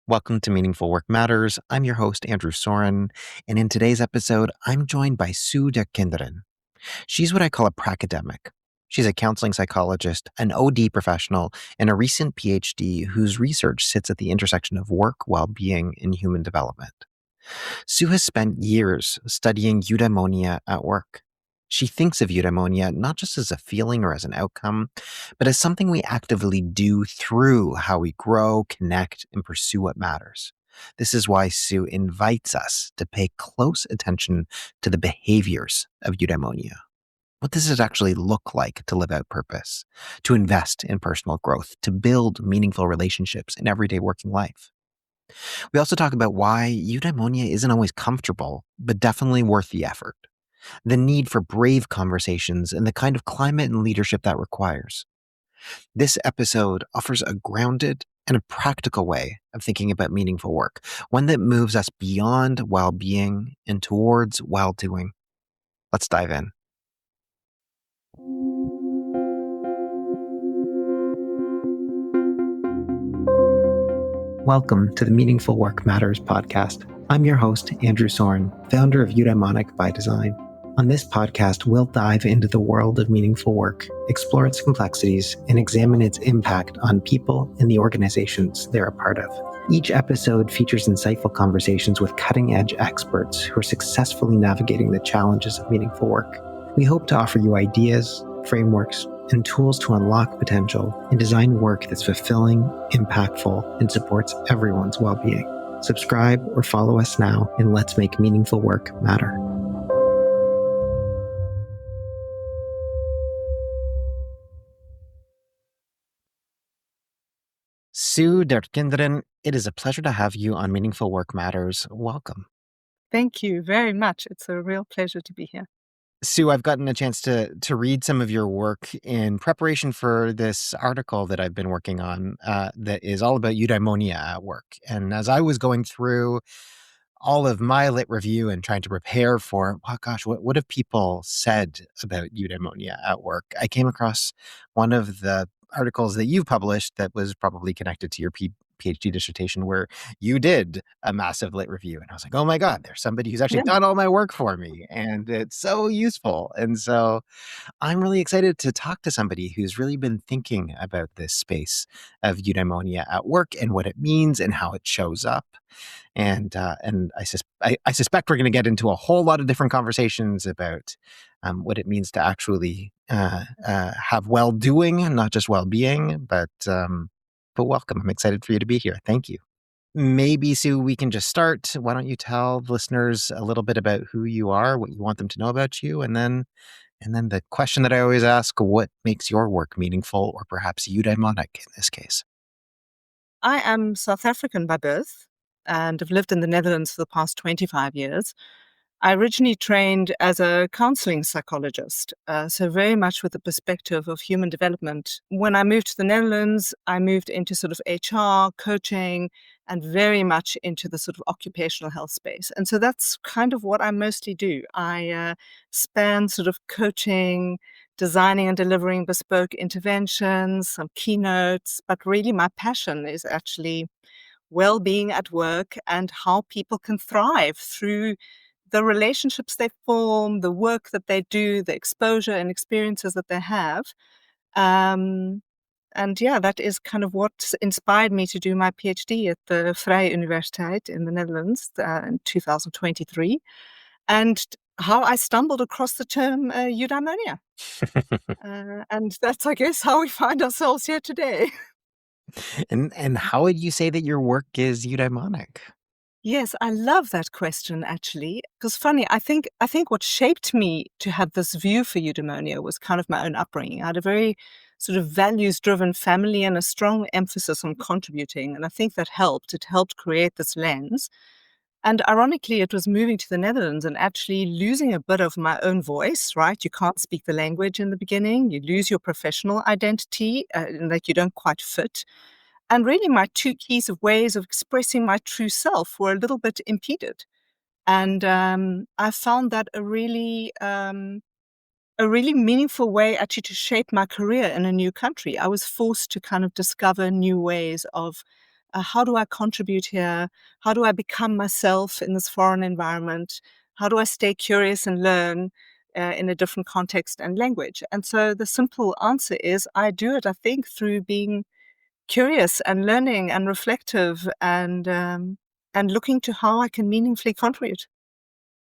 Welcome to Meaningful Work Matters. I'm your host, Andrew Soren, and in today's episode, I'm joined by Sue der Kinderen. She's what I call a pracademic. She's a counseling psychologist, an OD professional, and a recent PhD whose research sits at the intersection of work, well-being, and human development. Sue has spent years studying eudaimonia at work. She thinks of eudaimonia not just as a feeling or as an outcome, but as something we actively do through how we grow, connect, and pursue what matters. This is why Sue invites us to pay close attention to the behaviors of eudaimonia. What does it actually look like to live out purpose, to invest in personal growth, to build meaningful relationships in everyday working life? We also talk about why eudaimonia isn't always comfortable, but definitely worth the effort. The need for brave conversations and the kind of climate and leadership that requires. This episode offers a grounded and a practical way of thinking about meaningful work, one that moves us beyond well-being and towards well-doing. Let's dive in. Welcome to the Meaningful Work Matters podcast. I'm your host, Andrew Soren, founder of Eudaimonic by Design. On this podcast, we'll dive into the world of meaningful work, explore its complexities, and examine its impact on people and the organizations they're a part of. Each episode features insightful conversations with cutting-edge experts who are successfully navigating the challenges of meaningful work. We hope to offer you ideas, frameworks, and tools to unlock potential and design work that's fulfilling, impactful, and supports everyone's well-being. Subscribe or follow us now, and let's make meaningful work matter. Sue der Kinderen, it is a pleasure to have you on Meaningful Work Matters. Welcome. Thank you very much. It's a real pleasure to be here. Sue, I've gotten a chance to read some of your work in preparation for this article that I've been working on that is all about eudaimonia at work. And as I was going through all of my lit review and trying to prepare for, oh gosh, what have people said about eudaimonia at work? I came across one of the articles that you've published that was probably connected to your PhD dissertation where you did a massive lit review. And I was like, oh my God, there's somebody who's actually done all my work for me. And it's so useful. And so I'm really excited to talk to somebody who's really been thinking about this space of eudaimonia at work and what it means and how it shows up. And I suspect we're going to get into a whole lot of different conversations about what it means to actually have well-doing, not just well-being, but welcome. I'm excited for you to be here. Thank you. Maybe, Sue, we can just start. Why don't you tell the listeners a little bit about who you are, what you want them to know about you, and then the question that I always ask, what makes your work meaningful or perhaps eudaimonic in this case? I am South African by birth and have lived in the Netherlands for the past 25 years. I originally trained as a counseling psychologist, so very much with the perspective of human development. When I moved to the Netherlands, I moved into sort of HR, coaching, and very much into the sort of occupational health space. And so that's kind of what I mostly do. I span sort of coaching, designing and delivering bespoke interventions, some keynotes, but really my passion is actually well-being at work and how people can thrive through the relationships they form, the work that they do, the exposure and experiences that they have. And yeah, that is kind of what inspired me to do my PhD at the Vrije Universiteit in the Netherlands in 2023, and how I stumbled across the term eudaimonia. And that's, I guess, how we find ourselves here today. And how would you say that your work is eudaimonic? Yes, I love that question actually. Because funny, I think what shaped me to have this view for eudaimonia was kind of my own upbringing. I had a very sort of values-driven family and a strong emphasis on contributing, and I think that helped. It helped create this lens. And ironically, it was moving to the Netherlands and actually losing a bit of my own voice, right? You can't speak the language in the beginning. You lose your professional identity, in that you don't quite fit. And really, my two keys of ways of expressing my true self were a little bit impeded. And I found that a really meaningful way actually to shape my career in a new country. I was forced to kind of discover new ways of how do I contribute here? How do I become myself in this foreign environment? How do I stay curious and learn in a different context and language? And so the simple answer is I do it, I think, through being curious and learning and reflective and looking to how I can meaningfully contribute.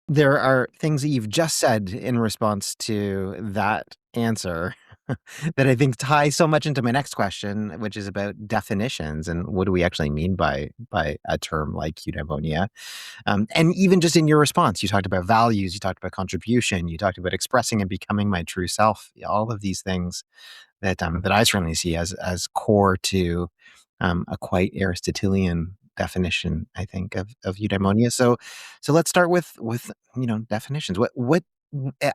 There are things that you've just said in response to that answer that I think tie so much into my next question, which is about definitions and what do we actually mean by a term like eudaimonia. And even just in your response, you talked about values, you talked about contribution, you talked about expressing and becoming my true self. All of these things that I certainly see as core to a quite Aristotelian definition, I think, of eudaimonia. So let's start with definitions. What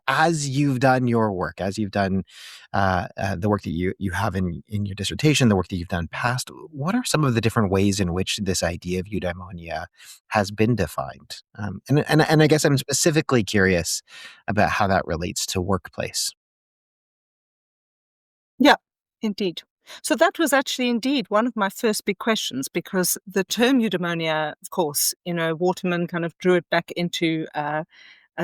as you've done your work, as you've done the work that you have in your dissertation, the work that you've done past, what are some of the different ways in which this idea of eudaimonia has been defined? And I guess I'm specifically curious about how that relates to workplace. Yeah, indeed. So that was actually indeed one of my first big questions because the term eudaimonia, of course, Waterman kind of drew it back into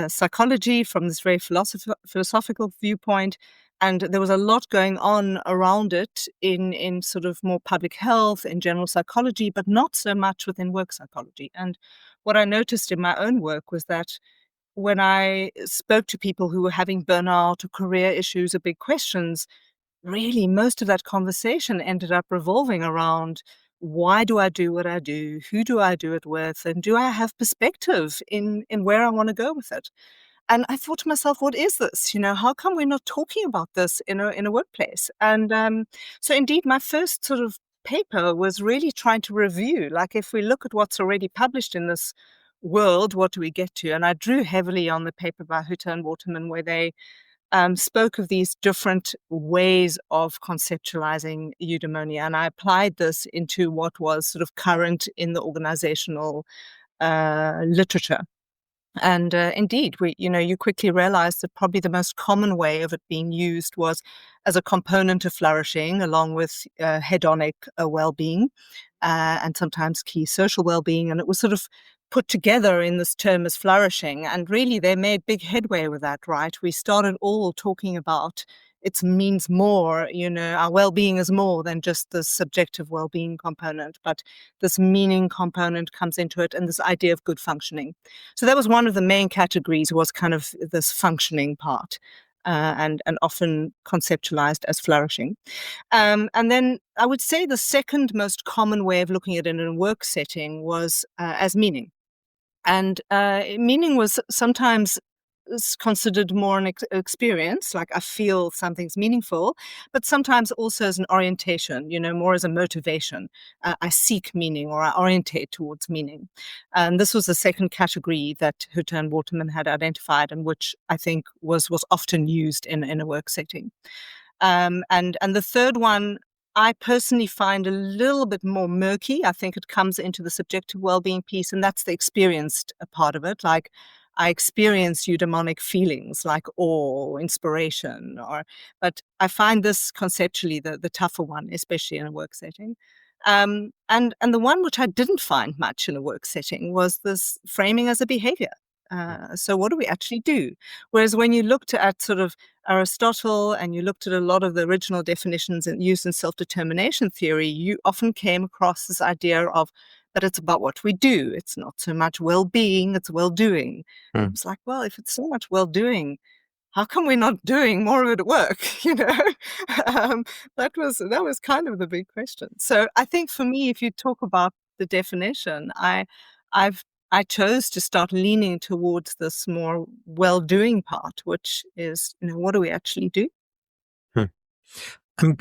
psychology from this very philosophical viewpoint. And there was a lot going on around it in sort of more public health, in general psychology, but not so much within work psychology. And what I noticed in my own work was that when I spoke to people who were having burnout or career issues or big questions, really most of that conversation ended up revolving around why do I do what I do? Who do I do it with? And do I have perspective in where I want to go with it? And I thought to myself, what is this? How come we're not talking about this in a workplace? And so indeed, my first sort of paper was really trying to review, like if we look at what's already published in this world, what do we get to? And I drew heavily on the paper by Hutter and Waterman, where they spoke of these different ways of conceptualizing eudaimonia. And I applied this into what was sort of current in the organizational literature. And indeed, you quickly realize that probably the most common way of it being used was as a component of flourishing, along with hedonic well-being and sometimes key social well-being. And it was sort of put together in this term as flourishing. And really, they made big headway with that, right? We started all talking about it means more, our well-being is more than just the subjective well-being component, but this meaning component comes into it and this idea of good functioning. So that was one of the main categories, was kind of this functioning part, and often conceptualized as flourishing. And then I would say the second most common way of looking at it in a work setting was as meaning. And meaning was sometimes considered more an experience, like I feel something's meaningful, but sometimes also as an orientation, more as a motivation. I seek meaning or I orientate towards meaning. And this was the second category that Hutter and Waterman had identified, and which I think was often used in a work setting. And the third one, I personally find a little bit more murky. I think it comes into the subjective well-being piece, and that's the experienced part of it. Like I experience eudaimonic feelings like awe, or inspiration, but I find this conceptually the tougher one, especially in a work setting. And the one which I didn't find much in a work setting was this framing as a behavior. So what do we actually do? Whereas when you looked at sort of Aristotle and you looked at a lot of the original definitions used in self-determination theory, you often came across this idea of that it's about what we do. It's not so much well-being, it's well-doing. And it was like, well, if it's so much well-doing, how come we're not doing more of it at work? um, that was kind of the big question. So I think for me, if you talk about the definition, I've I chose to start leaning towards this more well-doing part, which is, what do we actually do? Hmm. I'm,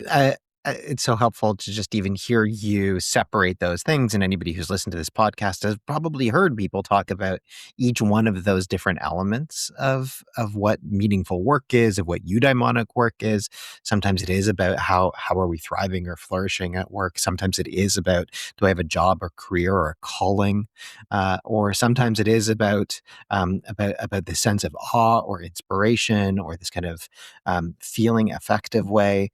it's so helpful to just even hear you separate those things. And anybody who's listened to this podcast has probably heard people talk about each one of those different elements of what meaningful work is, of what eudaimonic work is. Sometimes it is about how are we thriving or flourishing at work. Sometimes it is about, do I have a job or career or a calling, or sometimes it is about this sense of awe or inspiration or this kind of feeling effective way.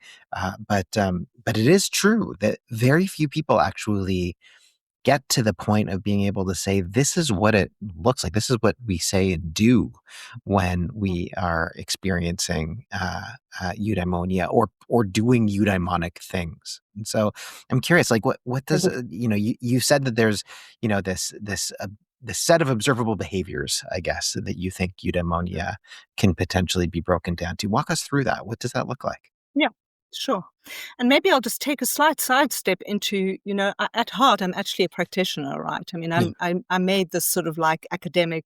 But it is true that very few people actually get to the point of being able to say, this is what it looks like. This is what we say and do when we are experiencing eudaimonia or doing eudaimonic things. And so I'm curious, like what does, you said that there's, this set of observable behaviors, I guess, that you think eudaimonia can potentially be broken down to. Walk us through that. What does that look like? Yeah, sure. And maybe I'll just take a slight sidestep into, at heart, I'm actually a practitioner, right? I mean, Yeah. I made this sort of like academic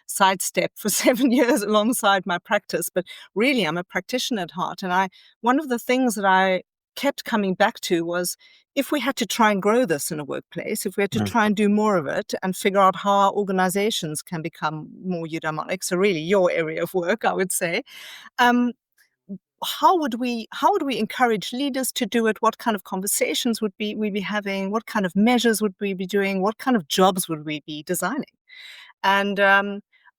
sidestep for 7 years alongside my practice, but really I'm a practitioner at heart. And one of the things that I kept coming back to was, if we had to try and grow this in a workplace, if we had to Mm. try and do more of it and figure out how our organizations can become more eudaimonic, so really your area of work, I would say, um, how would we encourage leaders to do it? What kind of conversations would we be having? What kind of measures would we be doing? What kind of jobs would we be designing? And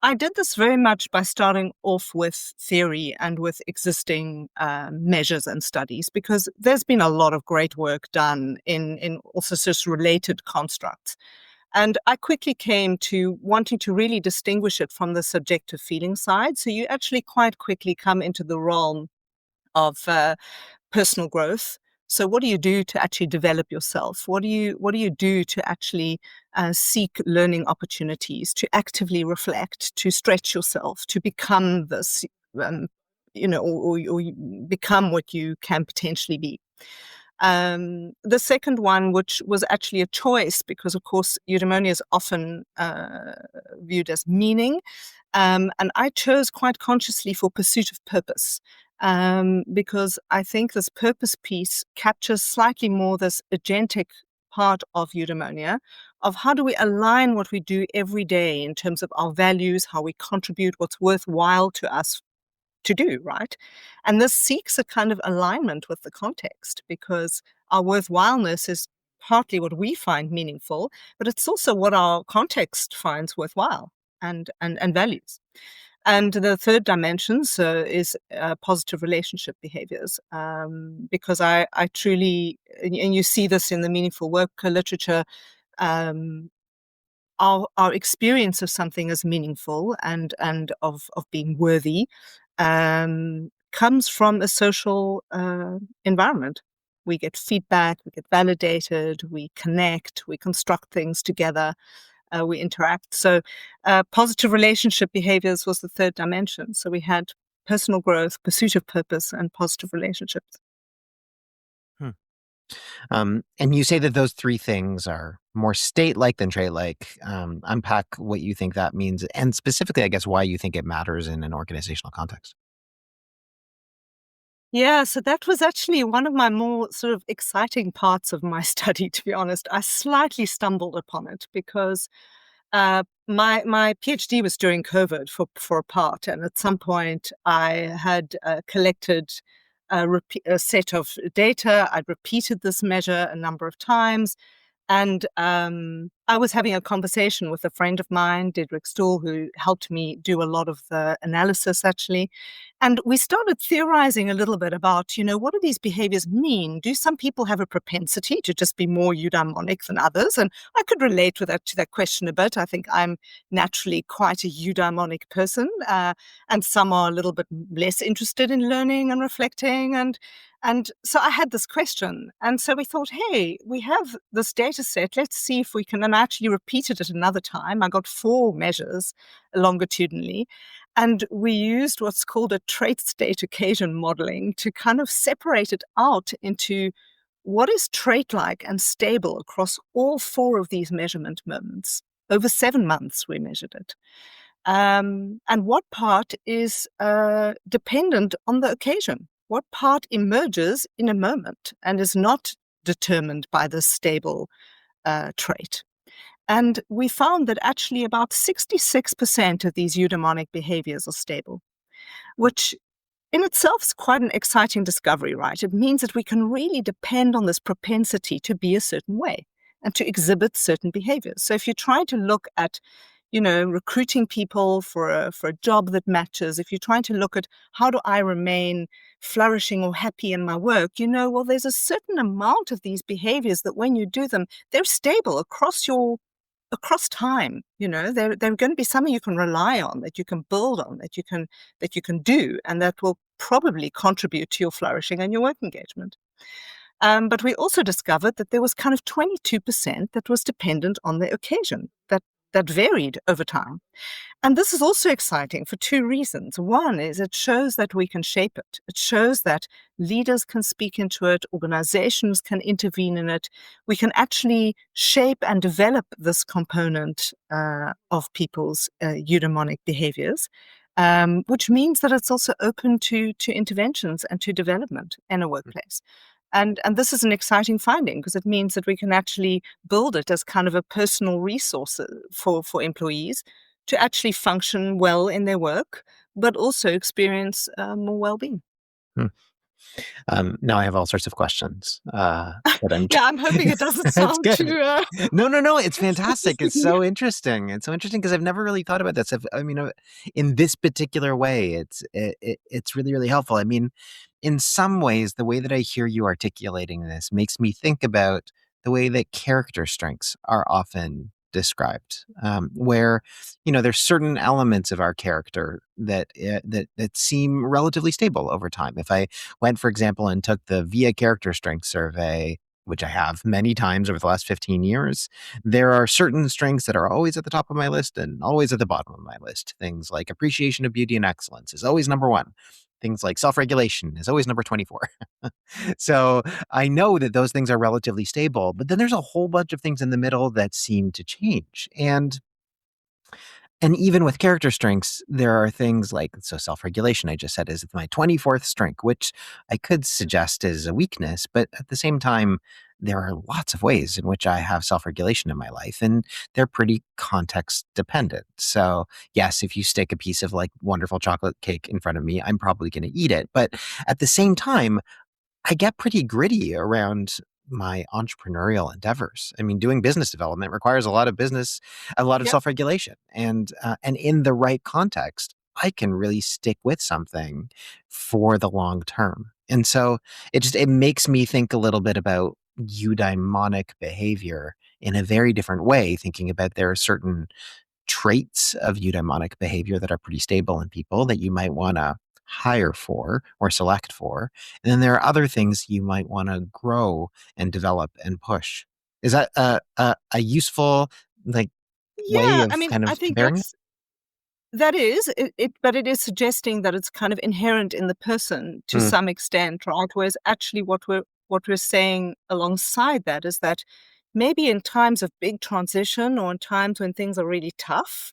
I did this very much by starting off with theory and with existing measures and studies, because there's been a lot of great work done in also just related constructs. And I quickly came to wanting to really distinguish it from the subjective feeling side. So you actually quite quickly come into the realm of personal growth. So what do you do to actually develop yourself? What do you do to actually seek learning opportunities, to actively reflect, to stretch yourself, to become this, or you become what you can potentially be? The second one, which was actually a choice, because of course eudaimonia is often viewed as meaning, and I chose quite consciously for pursuit of purpose, because I think this purpose piece captures slightly more this agentic part of eudaimonia, of how do we align what we do every day in terms of our values, how we contribute, what's worthwhile to us to do, right? And this seeks a kind of alignment with the context, because our worthwhileness is partly what we find meaningful, but it's also what our context finds worthwhile and values. And the third dimension is positive relationship behaviors, because I truly, and you see this in the meaningful work literature, um, our experience of something as meaningful and of being worthy comes from a social environment. We get feedback, we get validated, we connect, we construct things together, we interact. So positive relationship behaviors was the third dimension. So we had personal growth, pursuit of purpose, and positive relationships. Hmm. And you say that those three things are more state-like than trait-like. Unpack what you think that means, and specifically, I guess, why you think it matters in an organizational context. Yeah, so that was actually one of my more sort of exciting parts of my study, to be honest. I slightly stumbled upon it because my PhD was during COVID for a part, and at some point I had collected a set of data. I'd repeated this measure a number of times, and I was having a conversation with a friend of mine, Dedrick Stool, who helped me do a lot of the analysis, actually. And we started theorizing a little bit about, what do these behaviors mean? Do some people have a propensity to just be more eudaimonic than others? And I could relate to that question a bit. I think I'm naturally quite a eudaimonic person, and some are a little bit less interested in learning and reflecting. And so I had this question. And so we thought, hey, we have this data set. Let's see if we can. And I actually repeated it another time. I got 4 measures longitudinally. And we used what's called a trait state occasion modeling to kind of separate it out into what is trait-like and stable across all 4 of these measurement moments. Over 7 months, we measured it. And what part is dependent on the occasion? What part emerges in a moment and is not determined by the stable trait? And we found that actually about 66% of these eudaimonic behaviors are stable, which in itself is quite an exciting discovery, right? It means that we can really depend on this propensity to be a certain way and to exhibit certain behaviors. So if you try to look at recruiting people for a job that matches, if you're trying to look at how do I remain flourishing or happy in my work, well, there's a certain amount of these behaviors that when you do them, they're stable across time. They're going to be something you can rely on, that you can build on, that you can do, and that will probably contribute to your flourishing and your work engagement. But we also discovered that there was kind of 22% that was dependent on the occasion, that varied over time. And this is also exciting for two reasons. One is it shows that we can shape it. It shows that leaders can speak into it, organizations can intervene in it. We can actually shape and develop this component of people's eudaimonic behaviors, which means that it's also open to interventions and to development in a workplace. And this is an exciting finding because it means that we can actually build it as kind of a personal resource for employees to actually function well in their work, but also experience more well-being. Hmm. Now I have all sorts of questions that I'm. Yeah, I'm hoping it doesn't That's sound good. too. No. It's fantastic. It's so interesting. It's so interesting because I've never really thought about this. I mean, in this particular way, it's really, really helpful. I mean, in some ways, the way that I hear you articulating this makes me think about the way that character strengths are often described, where there's certain elements of our character that seem relatively stable over time. If I went, for example, and took the VIA character strength survey, which I have many times over the last 15 years, there are certain strengths that are always at the top of my list and always at the bottom of my list. Things like appreciation of beauty and excellence is always number one. Things like self-regulation is always number 24. So I know that those things are relatively stable, but then there's a whole bunch of things in the middle that seem to change. And even with character strengths, there are things like, so self-regulation, I just said, is my 24th strength, which I could suggest is a weakness, but at the same time, there are lots of ways in which I have self-regulation in my life, and they're pretty context dependent. So yes, if you stick a piece of like wonderful chocolate cake in front of me, I'm probably going to eat it. But at the same time, I get pretty gritty around my entrepreneurial endeavors. I mean, doing business development requires a lot of Yep. self-regulation, and in the right context, I can really stick with something for the long term. And so it makes me think a little bit about eudaimonic behavior in a very different way, thinking about there are certain traits of eudaimonic behavior that are pretty stable in people that you might want to hire for or select for. And then there are other things you might want to grow and develop and push. Is that a useful like way Yeah, I of mean, kind I of think comparing it? that is it, but it is suggesting that it's kind of inherent in the person to Mm, some extent, right? Whereas actually what we're saying alongside that is that maybe in times of big transition or in times when things are really tough,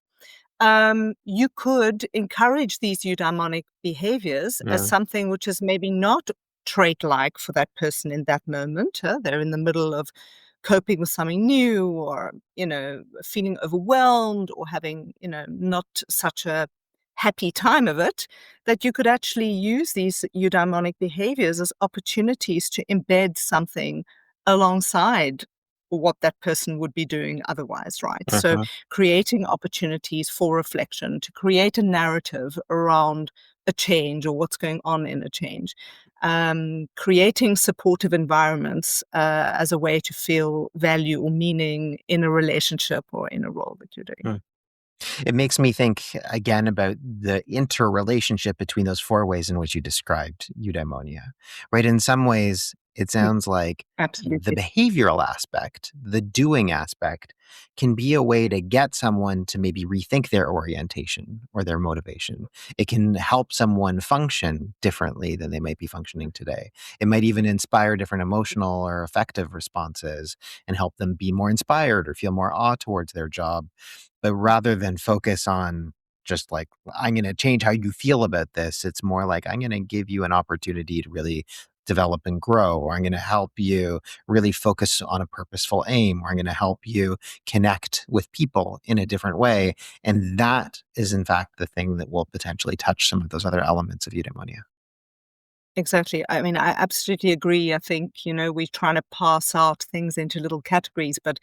you could encourage these eudaimonic behaviors as yeah. something which is maybe not trait-like for that person in that moment. They're in the middle of coping with something new, or feeling overwhelmed, or having not such a happy time of it. That you could actually use these eudaimonic behaviors as opportunities to embed something alongside what that person would be doing otherwise, right? So Uh-huh. creating opportunities for reflection, to create a narrative around a change or what's going on in a change, creating supportive environments as a way to feel value or meaning in a relationship or in a role that you're doing. Mm. It makes me think again about the interrelationship between those four ways in which you described eudaimonia, right? In some ways, it Mm, sounds like the absolutely. behavioral aspect, the doing aspect, can be a way to get someone to maybe rethink their orientation or their motivation. It can help someone function differently than they might be functioning today. It might even inspire different emotional or affective responses and help them be more inspired or feel more awe towards their job. But rather than focus on just like, I'm going to change how you feel about this, it's more like, I'm going to give you an opportunity to really develop and grow, or I'm going to help you really focus on a purposeful aim, or I'm going to help you connect with people in a different way. And that is, in fact, the thing that will potentially touch some of those other elements of eudaimonia. Exactly. I mean, I absolutely agree. I think, we're trying to parse out things into little categories, but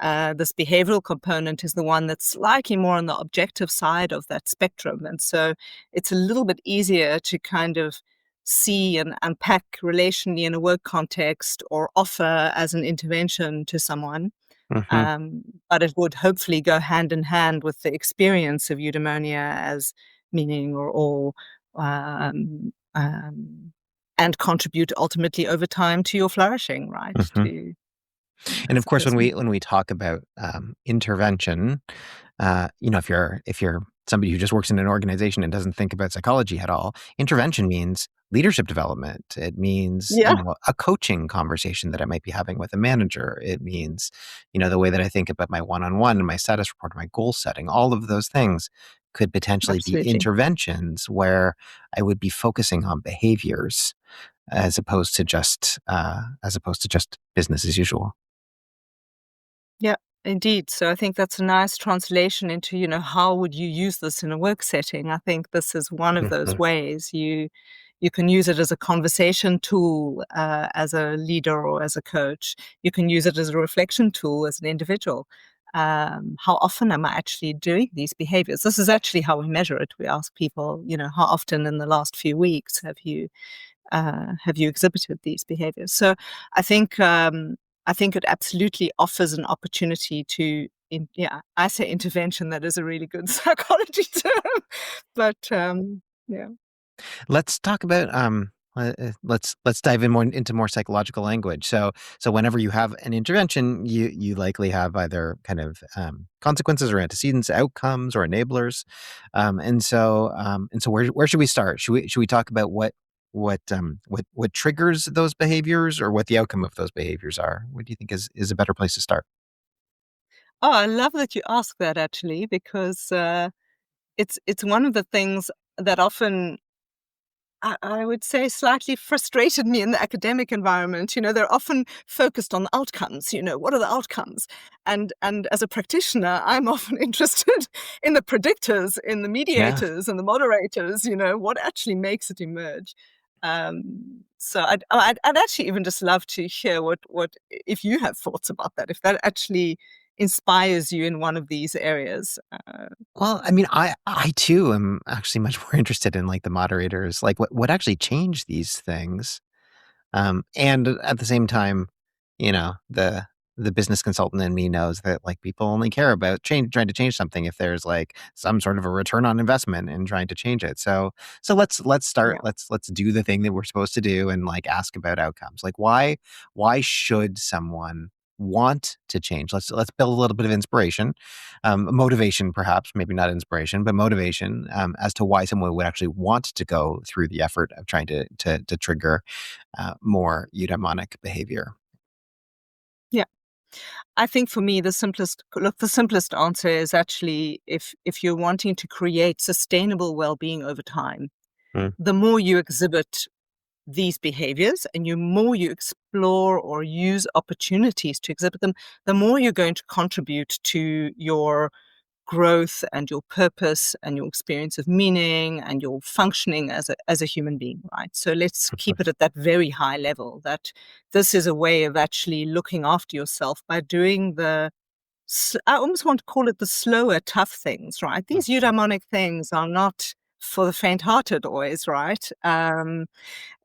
this behavioral component is the one that's slightly more on the objective side of that spectrum. And so it's a little bit easier to kind of see and unpack relationally in a work context or offer as an intervention to someone. Hmm. Um, but it would hopefully go hand in hand with the experience of eudaimonia as meaning or awe, and contribute ultimately over time to your flourishing, right? Hmm. And of As a course, when person. we talk about intervention, if you're somebody who just works in an organization and doesn't think about psychology at all, intervention means leadership development. It means, Yeah, a coaching conversation that I might be having with a manager. It means, the way that I think about my one-on-one and my status report, my goal setting. All of those things could potentially be absolutely. interventions where I would be focusing on behaviors as opposed to just business as usual. Yeah, indeed. So I think that's a nice translation into, how would you use this in a work setting? I think this is one of those Mhm. ways. You can use it as a conversation tool, as a leader or as a coach. You can use it as a reflection tool as an individual. How often am I actually doing these behaviors? This is actually how we measure it. We ask people, how often in the last few weeks have you exhibited these behaviors? So I think I think it absolutely offers an opportunity to, yeah, I say intervention. That is a really good psychology term, but yeah, Let's talk about let's dive in more into more psychological language. So whenever you have an intervention, you likely have either kind of consequences or antecedents, outcomes or enablers. And so where should we start? Should we talk about what triggers those behaviors or what the outcome of those behaviors are? What do you think is a better place to start? oh, I love that you ask that actually because it's one of the things that often I would say slightly frustrated me in the academic environment. They're often focused on the outcomes. What are the outcomes? And as a practitioner, I'm often interested in the predictors, in the Yeah. mediators and the moderators. What actually makes it emerge. So I'd actually even just love to hear what if you have thoughts about that, if that actually inspires you in one of these areas. Well, I mean, I too am actually much more interested in like the moderators, like what actually changed these things. And at the same time, the business consultant in me knows that like people only care about trying to change something if there's like some sort of a return on investment in trying to change it. So let's start. Yeah, Let's do the thing that we're supposed to do and like ask about outcomes. Like why should someone want to change? Let's build a little bit of inspiration, motivation, perhaps maybe not inspiration, but motivation as to why someone would actually want to go through the effort of trying to trigger more eudaimonic behavior. yeah. I think for me, the simplest answer is actually if you're wanting to create sustainable well-being over time, Mm, the more you exhibit these behaviors and the more you explore or use opportunities to exhibit them, the more you're going to contribute to your growth and your purpose and your experience of meaning and your functioning as a human being, right? So let's mhm, keep it at that very high level, that this is a way of actually looking after yourself by doing I almost want to call it the slower, tough things, right? These mhm, eudaimonic things are not for the faint-hearted always, right?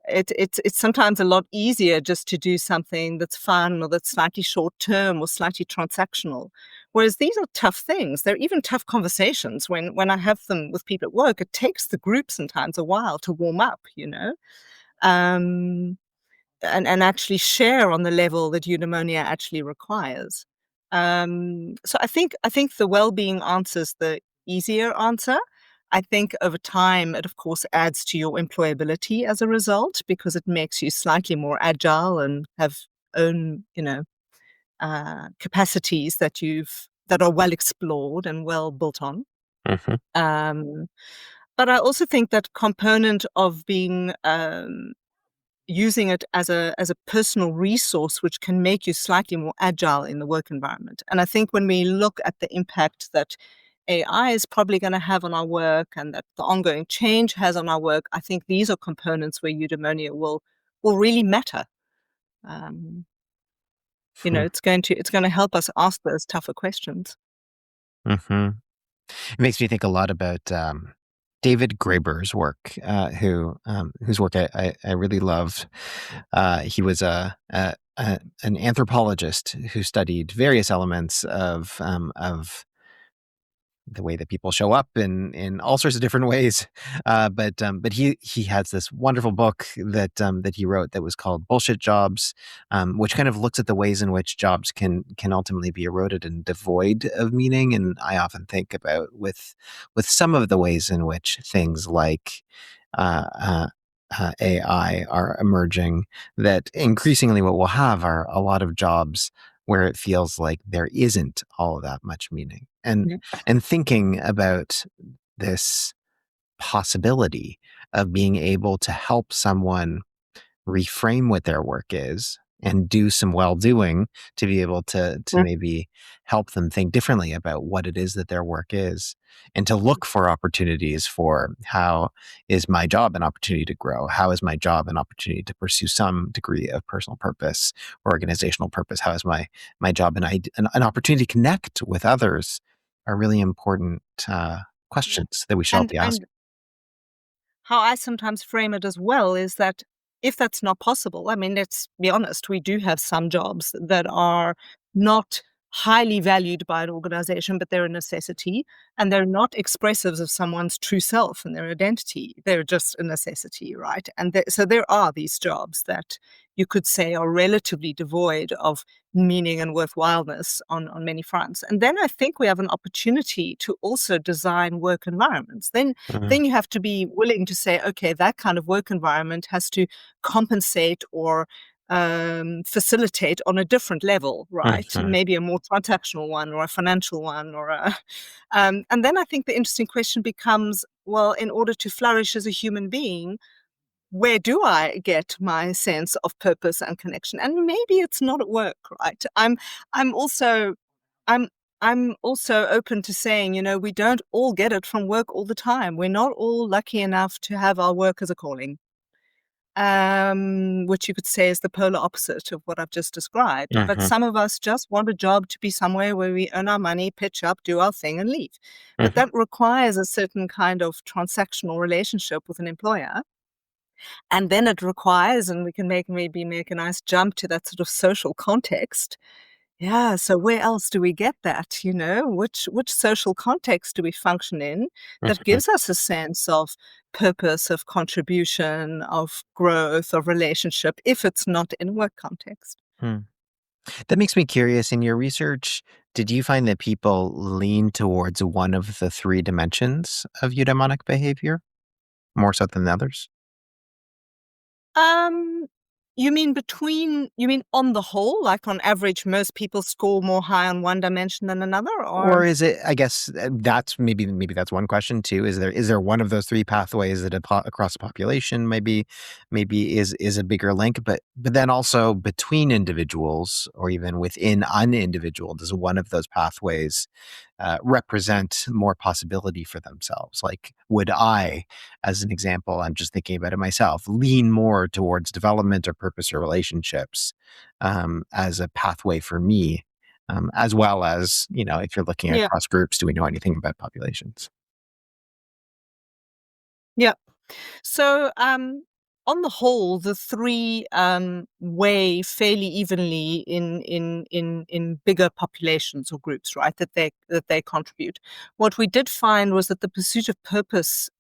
It's sometimes a lot easier just to do something that's fun or that's slightly short term or slightly transactional. Whereas these are tough things. They're even tough conversations. When I have them with people at work, it takes the group sometimes a while to warm up. Um, and actually share on the level that eudaimonia actually requires. So I think the well-being answer is the easier answer. I think over time, it of course adds to your employability as a result because it makes you slightly more agile and have own, capacities that are well explored and well built on. mhm, Um, but I also think that component of being using it as a personal resource which can make you slightly more agile in the work environment. And I think when we look at the impact that AI is probably going to have on our work and that the ongoing change has on our work, I think these are components where eudaimonia will really matter. Um, Hmm. it's going to help us ask those tougher questions. Mm-hmm. It makes me think a lot about David Graeber's work, whose work I really loved. He was an anthropologist who studied various elements of the way that people show up in all sorts of different ways. But he has this wonderful book that he wrote that was called Bullshit Jobs, which kind of looks at the ways in which jobs can ultimately be eroded and devoid of meaning. And I often think about with some of the ways in which things like uh, uh, AI are emerging, that increasingly what we'll have are a lot of jobs where it feels like there isn't all that much meaning. Yeah. And thinking about this possibility of being able to help someone reframe what their work is and do some well doing to be able to Mm. maybe help them think differently about what it is that their work is, and to look for opportunities for how is my job an opportunity to grow, how is my job an opportunity to pursue some degree of personal purpose or organizational purpose, how is my job an opportunity to connect with others, are really important Yeah. questions that we should all And be and asking. how I sometimes frame it as well is that if that's not possible, I mean, let's be honest, we do have some jobs that are not highly valued by an organization, but they're a necessity and they're not expressives of someone's true self and their identity. They're just a necessity, right? And so there are these jobs that you could say are relatively devoid of meaning and worthwhileness on many fronts. And then I think we have an opportunity to also design work environments. Then you have to be willing to say, okay, that kind of work environment has to compensate or facilitate on a different level, right? Mhm, Maybe a more transactional one or a financial one or a. And then I think the interesting question becomes, well, in order to flourish as a human being, where do I get my sense of purpose and connection? And maybe it's not at work, right? I'm also I'm I'm also open to saying, we don't all get it from work all the time. We're not all lucky enough to have our work as a calling, which you could say is the polar opposite of what I've just described. But mhm, some of us just want a job to be somewhere where we earn our money, pitch up, do our thing, and leave. But mhm, that requires a certain kind of transactional relationship with an employer. And then it requires, and we can maybe make a nice jump to that sort of social context. Yeah, so where else do we get that, Which social context do we function in that mhm, gives us a sense of purpose, of contribution, of growth, of relationship, if it's not in a work context? hmm. That makes me curious. In your research, did you find that people lean towards one of the three dimensions of eudaimonic behavior more so than the others? Um, you mean on the whole, like on average, most people score more high on one dimension than another, Or or? is it, I guess, that's maybe that's one question too. Is there one of those three pathways that across the population maybe is a bigger link, but then also between individuals or even within an individual, does one of those pathways represent more possibility for themselves? Like, would I, as an example, I'm just thinking about it myself, lean more towards development or purpose or relationships as a pathway for me, as well as, if you're looking Yeah, across groups, do we know anything about populations? yeah. So, on the whole, the three weigh fairly evenly in bigger populations or groups, right? That they contribute. What we did find was that the pursuit of purpose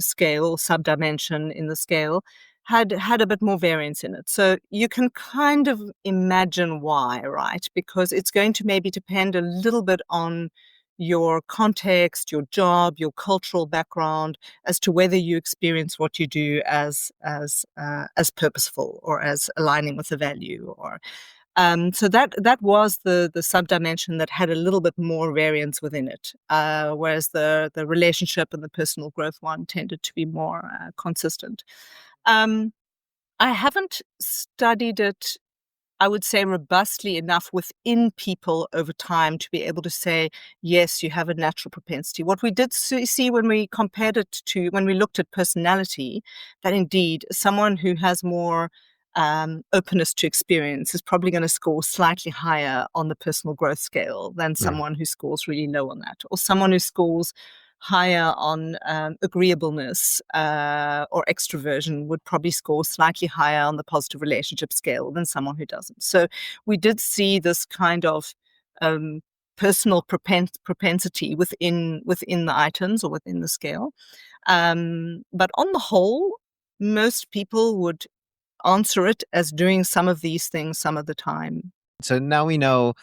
scale, subdimension in the scale, had a bit more variance in it. So you can kind of imagine why, right? Because it's going to maybe depend a little bit on your context, your job, your cultural background, as to whether you experience what you do as purposeful or as aligning with a value. Or so that was the subdimension that had a little bit more variance within it, whereas the relationship and the personal growth one tended to be more consistent. Um, I haven't studied it I would say, robustly enough within people over time to be able to say, yes, you have a natural propensity. What we did see when we compared it to, when we looked at personality, that indeed someone who has more openness to experience is probably going to score slightly higher on the personal growth scale than Mm. someone who scores really low on that, or someone who scores higher on agreeableness or extroversion would probably score slightly higher on the positive relationship scale than someone who doesn't. So we did see this kind of um, personal propensity within the items or within the scale. But on the whole, most people would answer it as doing some of these things some of the time. So now we know,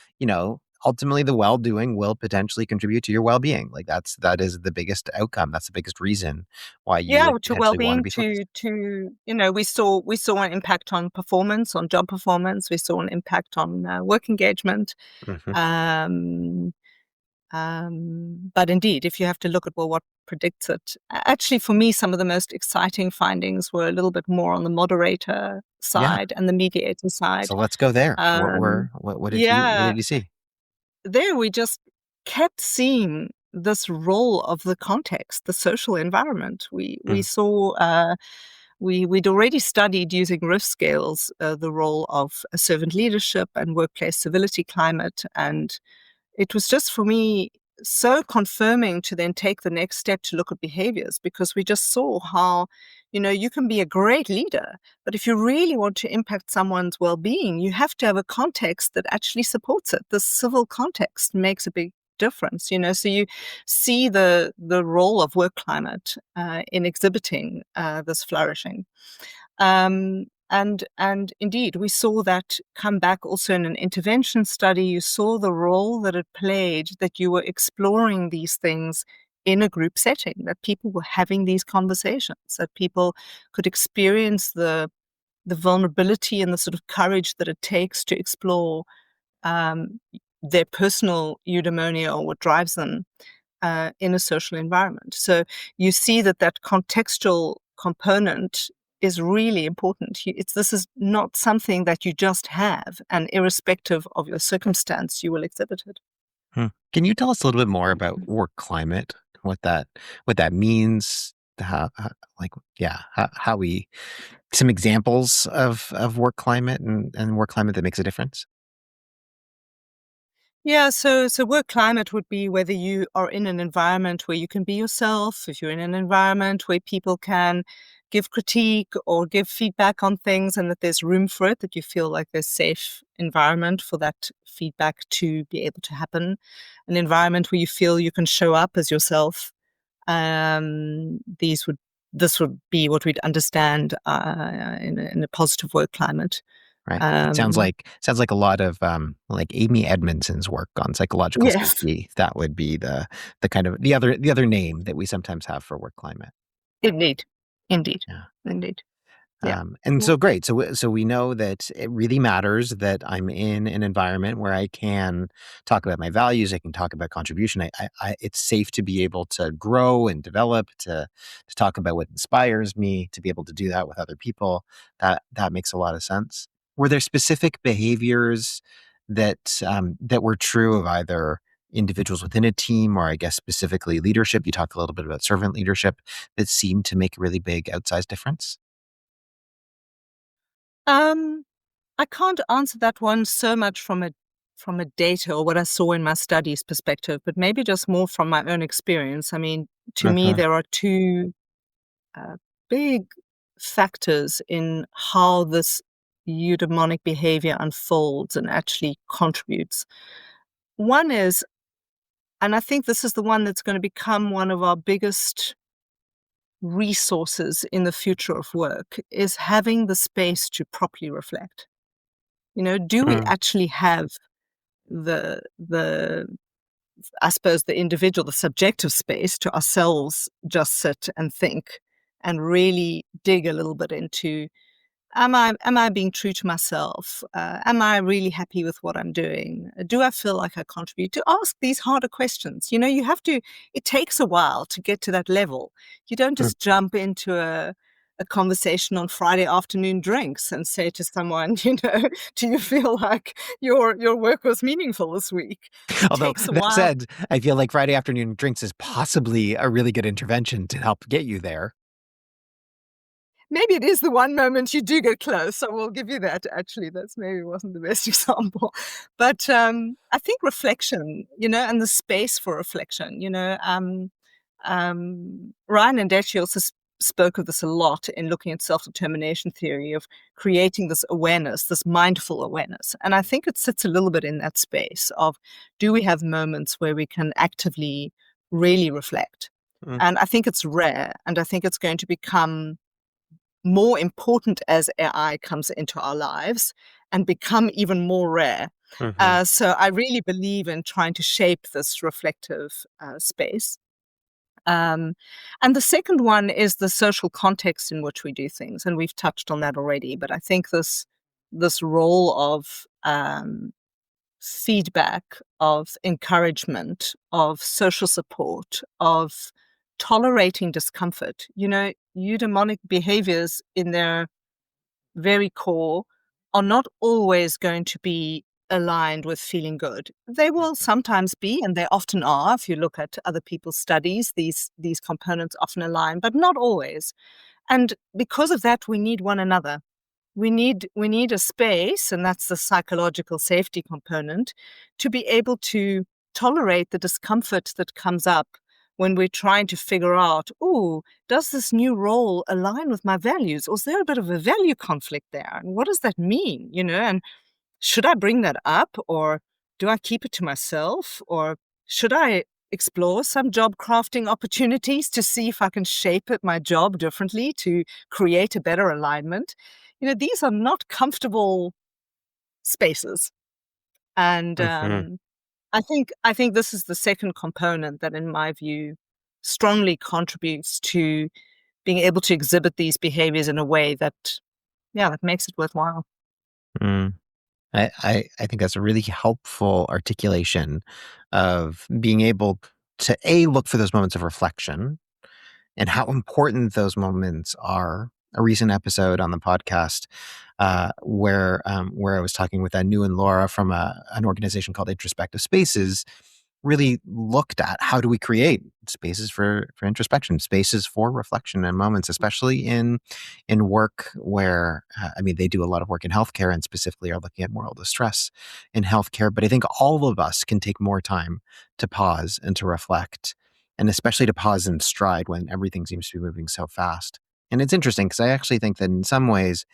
ultimately the well-doing will potentially contribute to your well-being. Like that is the biggest outcome. That's the biggest reason why you Yeah, would to potentially want to well-being, be focused. we saw an impact on performance, on job performance. We saw an impact on work engagement. Hmm. Um, but indeed, if you have to look at, well, what predicts it, actually, for me, some of the most exciting findings were a little bit more on the moderator Yeah. side and the mediator So side. let's go there. Um, What yeah, did you see? there we just kept seeing this role of the context, the social environment. We Mm. saw we'd already studied using risk scales the role of servant leadership and workplace civility climate, and it was just for me so confirming to then take the next step to look at behaviors, because we just saw how, you can be a great leader, but if you really want to impact someone's well-being, you have to have a context that actually supports it. The civil context makes a big difference, so you see the role of work climate in exhibiting this flourishing. And indeed, we saw that come back also in an intervention study. You saw the role that it played, that you were exploring these things in a group setting, that people were having these conversations, that people could experience the vulnerability and the sort of courage that it takes to explore um, their personal eudaimonia or what drives them in a social environment. So you see that contextual component is really important. This is not something that you just have, and irrespective of your circumstance, you will exhibit it. Hmm. Can you tell us a little bit more about work climate, what that what that means, like, yeah, how we some examples of work climate and work climate that makes a difference? Yeah, so work climate would be whether you are in an environment where you can be yourself, if you're in an environment where people can give critique or give feedback on things and that there's room for it, that you feel like there's safe environment for that feedback to be able to happen, an environment where you feel you can show up as yourself. These would This would be what we'd understand in a positive work climate. Right. It Um, sounds like a lot of, like Amy Edmondson's work on psychological yes, safety. That would be the kind of the other name that we sometimes have for work climate. indeed, indeed, Yeah. indeed. Yeah. And Yeah. so great. So we know that it really matters that I'm in an environment where I can talk about my values. I can talk about contribution. It's safe to be able to grow and develop, to talk about what inspires me, to be able to do that with other people. That makes a lot of sense. Were there specific behaviors that were true of either individuals within a team, or I guess specifically leadership? You talked a little bit about servant leadership that seemed to make a really big outsized difference. Um, I can't answer that one so much from a data or what I saw in my studies perspective, but maybe just more from my own experience. I mean, to me, Mhm. there are two uh, big factors in how this eudaimonic behavior unfolds and actually contributes. One is, and I think this is the one that's going to become one of our biggest resources in the future of work, is having the space to properly reflect. Do we Mm. actually have the I suppose the individual, the subjective space to ourselves just sit and think and really dig a little bit into, am I being true to myself? Am I really happy with what I'm doing? Do I feel like I contribute? To ask these harder questions. You have to, it takes a while to get to that level. You don't Mm. just jump into a conversation on Friday afternoon drinks and say to someone, do you feel like your work was meaningful this week? It Although takes a that while. said, I feel like Friday afternoon drinks is possibly a really good intervention to help get you there. Maybe it is the one moment you do get close. So we'll give you that. Actually, that's maybe wasn't the best example, but I think reflection, and the space for reflection. Ryan and Dechi also spoke of this a lot in looking at self-determination theory of creating this awareness, this mindful awareness, and I think it sits a little bit in that space of, do we have moments where we can actively really reflect? Mm, And I think it's rare, and I think it's going to become more important as AI comes into our lives and become even more rare. mhm, So I really believe in trying to shape this reflective space. Um, and the second one is the social context in which we do things, and we've touched on that already. But I think this role of feedback, of encouragement, of social support, of tolerating discomfort. Eudaimonic behaviors in their very core are not always going to be aligned with feeling good. They will mhm, sometimes be, and they often are. If you look at other people's studies, these components often align, but not always. And because of that, we need one another. We need a space, and that's the psychological safety component, to be able to tolerate the discomfort that comes up when we're trying to figure out, oh, does this new role align with my values? Or is there a bit of a value conflict there? And what does that mean? And should I bring that up, or do I keep it to myself? Or should I explore some job crafting opportunities to see if I can shape it, my job differently to create a better alignment? These are not comfortable spaces. And mhm, I think this is the second component that, in my view, strongly contributes to being able to exhibit these behaviors in a way that, yeah, that makes it worthwhile. mm. I think that's a really helpful articulation of being able to look for those moments of reflection and how important those moments are. A recent episode on the podcast where I was talking with Anu and Laura from an organization called Introspective Spaces really looked at how do we create spaces for introspection, spaces for reflection and moments, especially in work where I mean they do a lot of work in healthcare and specifically are looking at moral distress in healthcare. But I think all of us can take more time to pause and to reflect, and especially to pause in stride when everything seems to be moving so fast. And it's interesting because I actually think that in some ways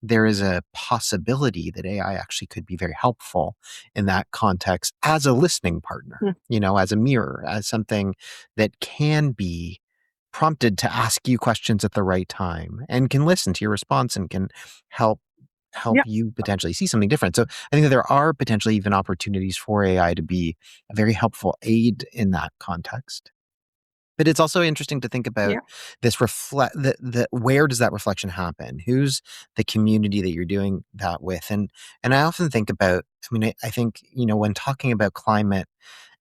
there is a possibility that AI actually could be very helpful in that context as a listening partner, Mm. as a mirror, as something that can be prompted to ask you questions at the right time and can listen to your response and can help Yeah. you potentially see something different. So I think that there are potentially even opportunities for AI to be a very helpful aid in that context. But it's also interesting to think about Yeah. this the where does that reflection happen? Who's the community that you're doing that with? And I often think about, I mean, I think, when talking about climate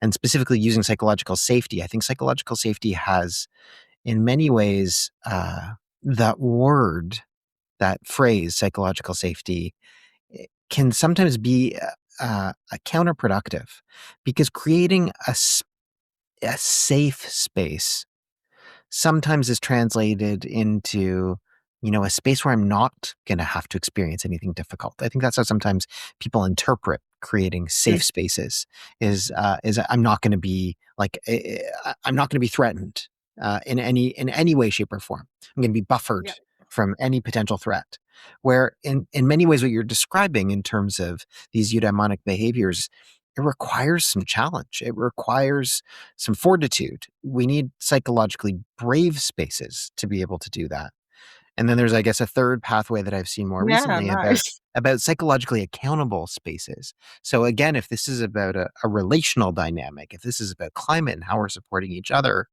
and specifically using psychological safety, I think psychological safety has in many ways that word, that phrase, psychological safety, can sometimes be a counterproductive because creating a safe space sometimes is translated into, a space where I'm not going to have to experience anything difficult. I think that's how sometimes people interpret creating Mm. safe spaces is I'm not going to be I'm not going to be threatened in any way, shape, or form. I'm going to be Yeah. buffered from any potential threat. Where in many ways, what you're describing in terms of these eudaimonic behaviors, it requires some challenge. It requires some fortitude. We need psychologically brave spaces to be able to do that. And then there's, I guess, a third pathway that I've seen more Yeah, recently about nice. psychologically accountable spaces. So again, if this is about a relational dynamic, if this is about climate and how we're supporting each other,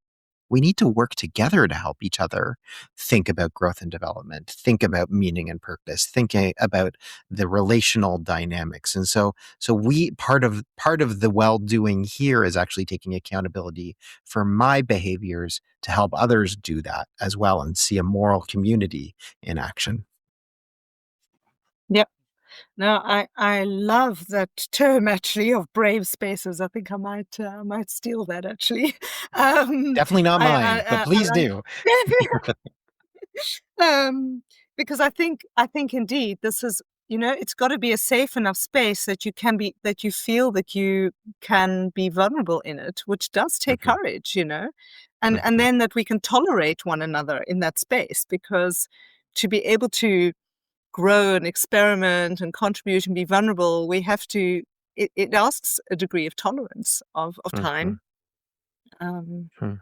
we need to work together to help each other think about growth and development, think about meaning and purpose, think about the relational dynamics. And so we part of the well-doing here is actually taking accountability for my behaviors to help others do that as well and see a moral community in action. Yep. No, I love that term actually of brave spaces. I think I might steal that actually. Um, Definitely not mine, but I please do. like because I think indeed this is, it's got to be a safe enough space that you feel that you can be vulnerable in it, which does take Mhm, courage, and mhm, then that we can tolerate one another in that space, because to be able to grow and experiment and contribute and be vulnerable, we have to. It asks a degree of tolerance of mhm, time. Um, hmm.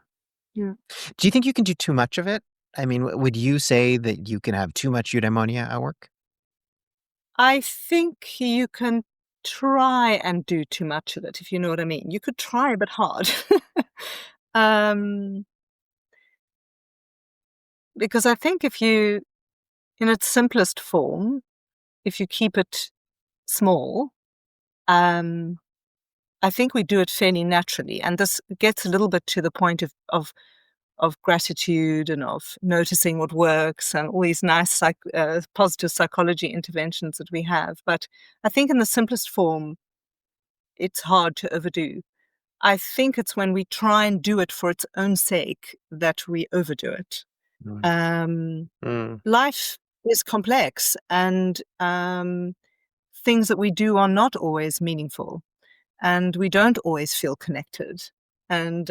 yeah. Do you think you can do too much of it? I mean, would you say that you can have too much eudaimonia at work? I think you can try and do too much of it, if you know what I mean. You could try a bit hard. Um, because I think if you, in its simplest form, if you keep it small, um, I think we do it fairly naturally. And this gets a little bit to the point of gratitude and of noticing what works and all these nice positive psychology interventions that we have. But I think in the simplest form, it's hard to overdo. I think it's when we try and do it for its own sake that we overdo it. Mm, Um, mm, Life is complex, and things that we do are not always meaningful, and we don't always feel connected, and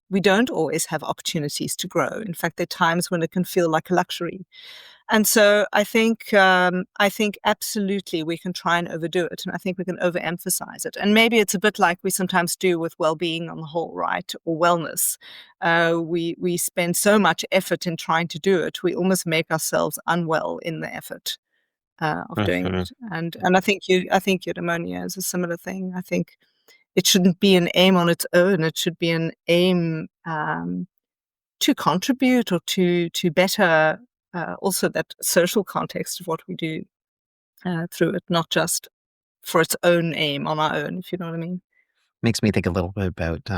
we don't always have opportunities to grow. In fact, there are times when it can feel like a luxury. And so I think absolutely we can try and overdo it, and I think we can overemphasize it. And maybe it's a bit like we sometimes do with well-being on the whole, right, or wellness. We spend so much effort in trying to do it, we almost make ourselves unwell in the effort of doing mhm, it. And I think eudaimonia is a similar thing. I think it shouldn't be an aim on its own. It should be an aim to contribute or to better also that social context of what we do through it, not just for its own aim on our own, if you know what I mean. makes me think a little bit about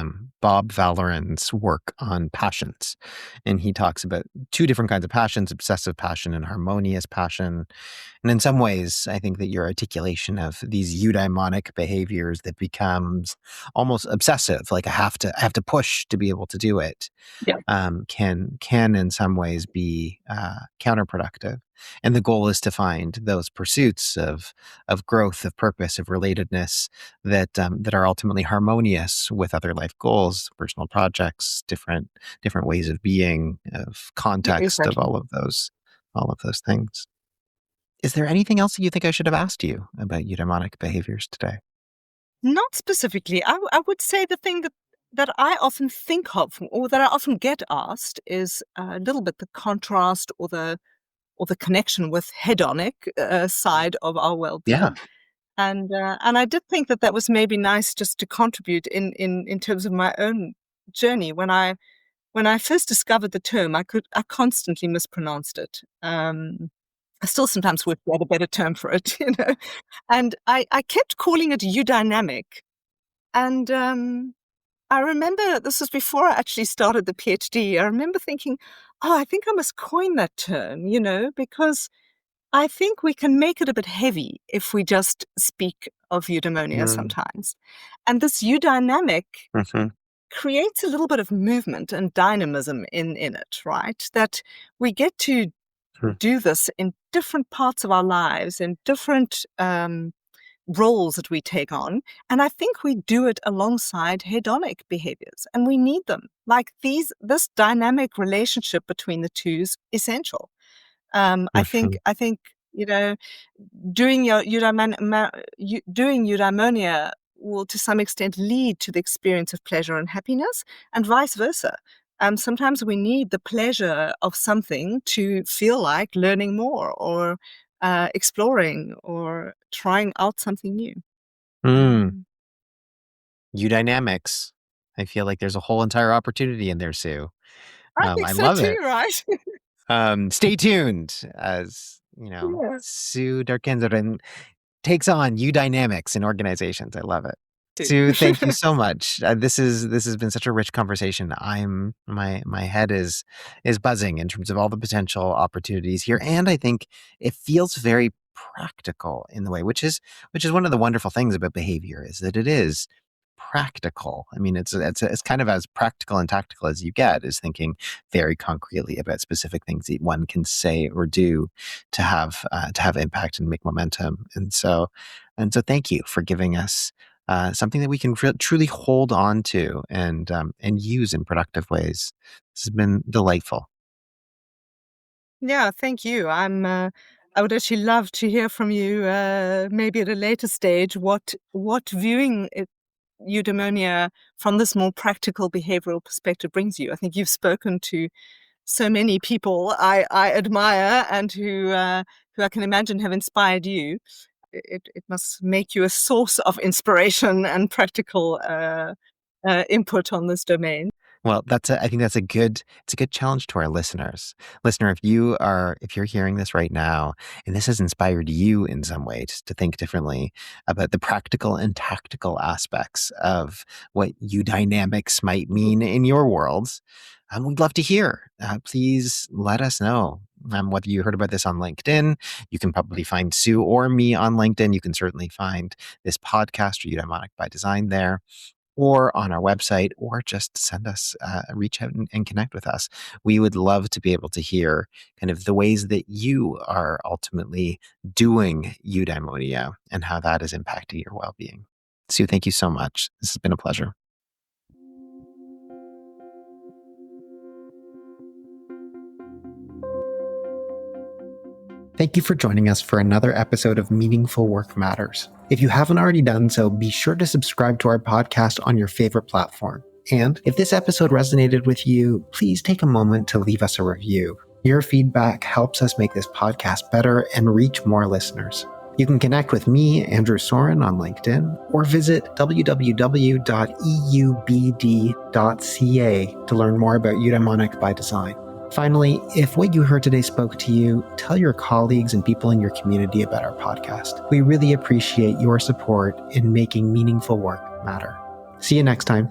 Bob Valoran's work on passions. And he talks about two different kinds of passions: obsessive passion and harmonious passion. And in some ways, I think that your articulation of these eudaimonic behaviors that becomes almost obsessive, like I have to push to be able to do it, Yeah, can in some ways be counterproductive. And the goal is to find those pursuits of growth, of purpose, of relatedness that are ultimately harmonious with other life goals, personal projects, different ways of being, of yeah, context, of exactly. all of those things. Is there anything else that you think I should have asked you about eudaimonic behaviors today? Not specifically. I would say the thing that I often think of, or that I often get asked, is a little bit the contrast or the connection with hedonic side of our Yeah. well-being. And I did think that that was maybe nice just to contribute in terms of my own journey. When I first discovered the term, I constantly mispronounced it. I still sometimes wish we had a better term for it, And I kept calling it eudynamic. And I remember this was before I actually started the PhD. I remember thinking, oh, I think I must coin that term, because I think we can make it a bit heavy if we just speak of eudaimonia Mm, sometimes. And this eudynamic mhm, creates a little bit of movement and dynamism in it, right? That we get to mm, do this in different parts of our lives, in different roles that we take on. And I think we do it alongside hedonic behaviors, and we need them. Like this dynamic relationship between the two is essential. I think mhm, I think you know doing eudaimonia will to some extent lead to the experience of pleasure and happiness, and vice versa. Sometimes we need the pleasure of something to feel like learning more, or exploring, or trying out something new. mm. Um, Eudynamics. I feel like there's a whole entire opportunity in there, Sue. I think I so love too, it. right? Stay tuned as, Yeah. Sue der Kinderen takes on Eudaimonics in organizations. I love it. Too. Sue, thank you so much. This has been such a rich conversation. My head is buzzing in terms of all the potential opportunities here, and I think it feels very practical in the way, which is one of the wonderful things about behavior is that it is practical. I mean, it's kind of as practical and tactical as you get, is thinking very concretely about specific things that one can say or do to have impact and make momentum. And so thank you for giving us something that we can truly hold on to and use in productive ways. This has been delightful. Yeah, thank you. I would actually love to hear from you, maybe at a later stage, what viewing eudaimonia from this more practical behavioral perspective brings you. I think you've spoken to so many people I admire and who I can imagine have inspired you. It must make you a source of inspiration and practical input on this domain. Well, I think it's a good challenge to our listeners. Listener, if you're hearing this right now and this has inspired you in some way to think differently about the practical and tactical aspects of what dynamics might mean in your worlds, we'd love to hear. Please let us know. Whether you heard about this on LinkedIn, you can probably find Sue or me on LinkedIn. You can certainly find this podcast or Eudaimonic by Design there, or on our website, or just send us, reach out and connect with us. We would love to be able to hear kind of the ways that you are ultimately doing eudaimonia and how that is impacting your well-being. Sue, thank you so much. This has been a pleasure. Thank you for joining us for another episode of Meaningful Work Matters. If you haven't already done so, be sure to subscribe to our podcast on your favorite platform. And if this episode resonated with you, please take a moment to leave us a review. Your feedback helps us make this podcast better and reach more listeners. You can connect with me, Andrew Soren, on LinkedIn, or visit www.eubd.ca to learn more about Eudaimonic by Design. Finally, if what you heard today spoke to you, tell your colleagues and people in your community about our podcast. We really appreciate your support in making meaningful work matter. See you next time.